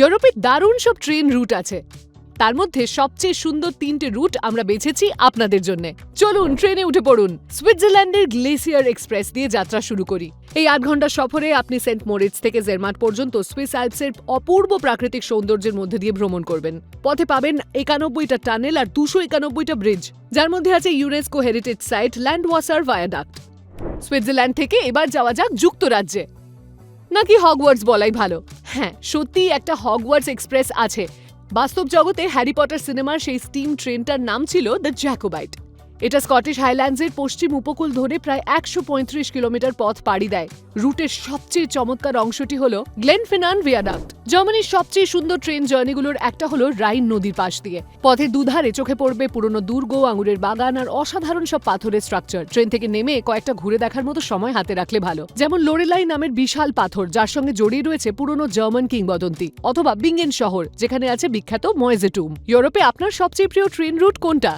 ইউরোপে দারুণ সব ট্রেন রুট আছে, তার মধ্যে সবচেয়ে সুন্দর 3টে রুট আমরা বেছেছি আপনাদের জন্য। চলুন ট্রেনে উঠে পড়ুন। সুইজারল্যান্ডের গ্লেসিয়ার এক্সপ্রেস দিয়ে যাত্রা শুরু করি। এই 8 ঘন্টা সফরে আপনি সেন্ট মোরিটস থেকে জেরমাট পর্যন্ত সুইস আল্পসের অপূর্ব প্রাকৃতিক সৌন্দর্যের মধ্যে দিয়ে ভ্রমণ করবেন। পথে পাবেন 91টা টানেল আর 291টা ব্রিজ, যার মধ্যে আছে UNESCO heritage site Landwasser Viaduct. Switzerland থেকে এবার যাওয়া যাক যুক্তরাজ্যে, নাকি হগওয়ার্টস বলাই ভালো। হ্যাঁ, সত্যিই একটা হগওয়ার্টস এক্সপ্রেস আছে। বাস্তব জগতে হ্যারি পটার সিনেমার সেই স্টিম ট্রেনটার নাম ছিল দ্য জ্যাকোবাইট। এটা স্কটিশ হাইল্যান্ডসের পশ্চিম উপকূল ধরে প্রায় 135 কিলোমিটার পথ পাড়ি দেয়। রুটের সবচেয়ে চমৎকার অংশটি হলো গ্লেনফিনান ভিয়াডাক্ট। জার্মানির সবচেয়ে সুন্দর ট্রেন জার্নিগুলোর একটা হলো রাইন নদীর পাশ দিয়ে। পথের দুধারে চোখে পড়বে পুরনো দুর্গ, আঙুরের বাগান আর অসাধারণ সব পাথরের স্ট্রাকচার। ট্রেন থেকে নেমে কয়েকটা ঘুরে দেখার মতো সময় হাতে রাখলে ভালো, যেমন লোরেলাই নামের বিশাল পাথর, যার সঙ্গে জড়িয়ে রয়েছে পুরনো জার্মান কিংবদন্তি, অথবা বিঙ্গেন শহর, যেখানে আছে বিখ্যাত ময়েজে টুম। ইউরোপে আপনার সবচেয়ে প্রিয় ট্রেন রুট কোনটা?